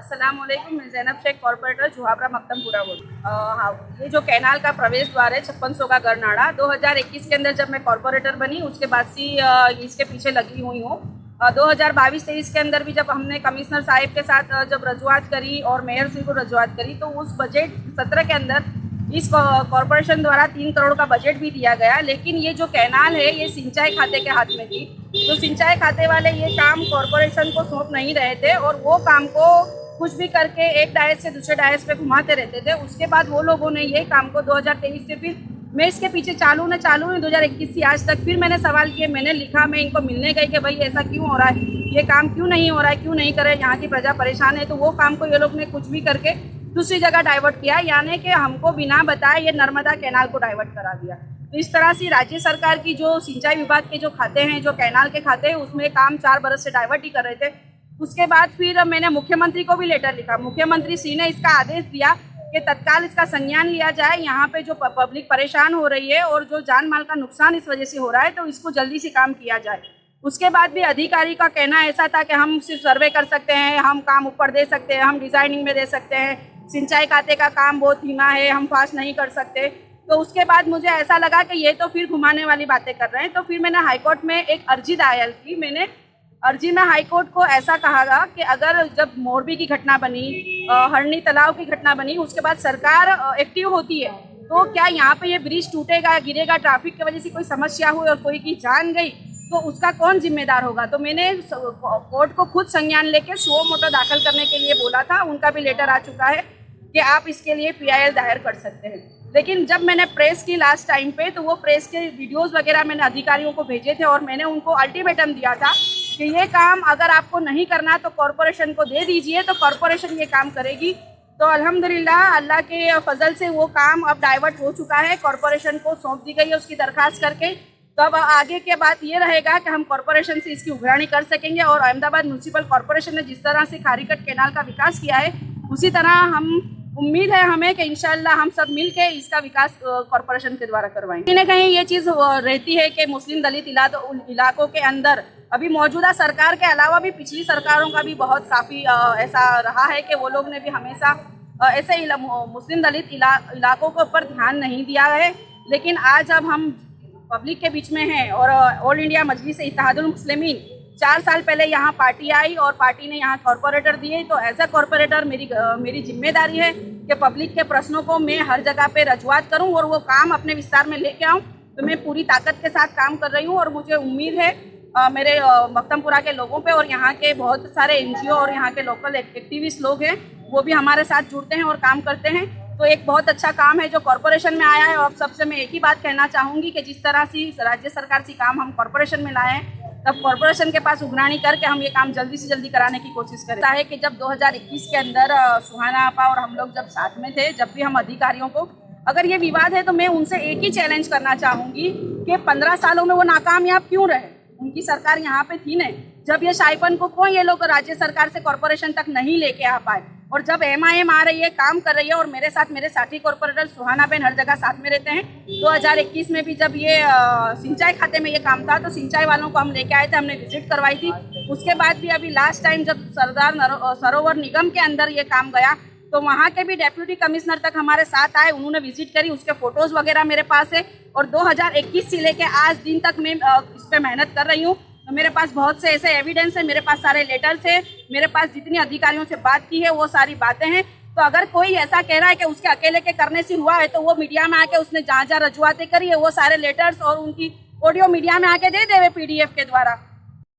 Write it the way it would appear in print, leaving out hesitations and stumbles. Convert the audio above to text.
अस्सलामुअलैकुम, मैं ज़ैनब शेख, कॉर्पोरेटर जुहाबरा मकदमपुरा बोल। हाँ, ये जो कैनाल का प्रवेश द्वार है 5600 का गरनाड़ा, 2021 के अंदर जब मैं कॉर्पोरेटर बनी उसके बाद से इसके पीछे लगी हुई हूँ। 2022-23 के अंदर भी जब हमने कमिश्नर साहिब के साथ जब रजुआत करी और मेयर सिंह को रजुआत करी, तो उस बजट सत्र के अंदर इस कॉरपोरेशन द्वारा 3 करोड़ का बजट भी दिया गया। लेकिन ये जो कैनाल है ये सिंचाई खाते के हाथ में थी, तो सिंचाई खाते वाले ये काम कॉरपोरेशन को सौंप नहीं रहे थे और वो काम को कुछ भी करके एक डायस से दूसरे डायस पे घुमाते रहते थे। उसके बाद वो लोगों ने ये काम को 2023 से फिर मैं इसके पीछे चालू 2021 से आज तक फिर मैंने सवाल किए, मैंने लिखा, मैं इनको मिलने गई कि भाई ऐसा क्यों हो रहा है, ये काम क्यों नहीं हो रहा है, क्यों नहीं कर रहे, यहाँ की प्रजा परेशान है। तो वो काम को ये लोग ने कुछ भी करके दूसरी जगह डाइवर्ट किया, यानी कि हमको बिना बताए ये नर्मदा कैनाल को डाइवर्ट करा दिया। तो इस तरह से राज्य सरकार की जो सिंचाई विभाग के जो खाते हैं, जो कैनाल के खाते हैं, उसमें काम 4 बरस से डाइवर्ट ही कर रहे थे। उसके बाद फिर मैंने मुख्यमंत्री को भी लेटर लिखा, मुख्यमंत्री श्री ने इसका आदेश दिया कि तत्काल इसका संज्ञान लिया जाए। यहाँ पे जो पब्लिक परेशान हो रही है और जो जान माल का नुकसान इस वजह से हो रहा है, तो इसको जल्दी से काम किया जाए। उसके बाद भी अधिकारी का कहना ऐसा था कि हम सिर्फ सर्वे कर सकते हैं, हम काम ऊपर दे सकते हैं, हम डिजाइनिंग में दे सकते हैं, सिंचाई खाते का काम बहुत धीमा है, हम फास्ट नहीं कर सकते। तो उसके बाद मुझे ऐसा लगा कि ये तो फिर घुमाने वाली बातें कर रहे हैं। तो फिर मैंने हाईकोर्ट में एक अर्जी दायर की। मैंने अर्जी में हाईकोर्ट को ऐसा कहा कि अगर जब मोरबी की घटना बनी, हरनी तालाब की घटना बनी, उसके बाद सरकार एक्टिव होती है, तो क्या यहाँ पे ये ब्रिज टूटेगा, गिरेगा, ट्रैफिक की वजह से कोई समस्या हुई और कोई की जान गई, तो उसका कौन जिम्मेदार होगा। तो मैंने कोर्ट को खुद संज्ञान लेके सुओ मोटो दाखिल करने के लिए बोला था। उनका भी लेटर आ चुका है कि आप इसके लिए PIL दायर कर सकते हैं। लेकिन जब मैंने प्रेस की लास्ट टाइम पे, तो वो प्रेस के वीडियोस वगैरह मैंने अधिकारियों को भेजे थे और मैंने उनको अल्टीमेटम दिया था कि ये काम अगर आपको नहीं करना तो कॉरपोरेशन को दे दीजिए, तो कॉरपोरेशन ये काम करेगी। तो अल्हम्दुलिल्लाह अल्लाह के फजल से वो काम अब डाइवर्ट हो चुका है, कॉरपोरेशन को सौंप दी गई है उसकी दरखास्त करके। तो अब आगे के बात ये रहेगा कि हम कॉरपोरेशन से इसकी उघरानी कर सकेंगे और अहमदाबाद म्यूनसिपल कॉरपोरेशन ने जिस तरह से खारीकट कैनाल का विकास किया है, उसी तरह हम उम्मीद है हमें कि इंशाल्लाह हम सब मिल के इसका विकास कॉरपोरेशन के द्वारा करवाएंगे। कहीं ना कहीं ये चीज़ रहती है कि मुस्लिम दलित इलाकों के अंदर अभी मौजूदा सरकार के अलावा भी पिछली सरकारों का भी बहुत काफ़ी ऐसा रहा है कि वो लोग ने भी हमेशा ऐसे मुस्लिम दलित इलाकों के ऊपर ध्यान नहीं दिया है। लेकिन आज अब हम पब्लिक के बीच में हैं और ऑल इंडिया मजलिस इत्तेहादुल मुस्लिमीन 4 साल पहले यहाँ पार्टी आई और पार्टी ने यहाँ कॉरपोरेटर दिए। तो एज अ कॉरपोरेटर मेरी जिम्मेदारी है कि पब्लिक के प्रश्नों को मैं हर जगह पे रजूआत करूँ और वो काम अपने विस्तार में लेके आऊँ। तो मैं पूरी ताकत के साथ काम कर रही हूँ और मुझे उम्मीद है मेरे मकदमपुरा के लोगों पे और यहाँ के बहुत सारे NGO और यहाँ के लोकल एक्टिविस्ट लोग हैं, वो भी हमारे साथ जुड़ते हैं और काम करते हैं। तो एक बहुत अच्छा काम है जो कॉरपोरेशन में आया है। और सबसे मैं एक ही बात कहना चाहूँगी कि जिस तरह से राज्य सरकार से काम हम कॉरपोरेशन में लाए हैं, तब कॉरपोरेशन के पास उघरानी करके हम ये काम जल्दी से जल्दी कराने की कोशिश करें। है कि जब 2021 के अंदर सुहाना आपा और हम लोग जब साथ में थे, जब भी हम अधिकारियों को अगर ये विवाद है तो मैं उनसे एक ही चैलेंज करना चाहूँगी कि 15 सालों में वो नाकामयाब क्यों रहे। उनकी सरकार यहाँ पे थी न, जब ये शाइपन को ये लोग राज्य सरकार से कॉरपोरेशन तक नहीं लेके आ पाए, और जब MIM आ रही है, काम कर रही है और मेरे साथ मेरे साथी कॉरपोरेटर सुहाना बहन हर जगह साथ में रहते हैं। 2021 में भी जब ये सिंचाई खाते में ये काम था तो सिंचाई वालों को हम लेके आए थे, हमने विजिट करवाई थी। उसके बाद भी अभी लास्ट टाइम जब सरदार सरोवर निगम के अंदर ये काम गया तो वहाँ के भी डेप्यूटी कमिश्नर तक हमारे साथ आए, उन्होंने विजिट करी, उसके फोटोज़ वगैरह मेरे पास है। और 2021 से लेके आज दिन तक मैं इस पर मेहनत कर रही हूँ। तो मेरे पास बहुत से ऐसे एविडेंस है, मेरे पास सारे लेटर्स है, मेरे पास जितनी अधिकारियों से बात की है वो सारी बातें हैं। तो अगर कोई ऐसा कह रहा है कि उसके अकेले के करने से हुआ है, तो वो मीडिया में आके उसने जहाँ रजुआतें करी है वो सारे लेटर्स और उनकी ऑडियो मीडिया में आके दे देवे PDF के द्वारा।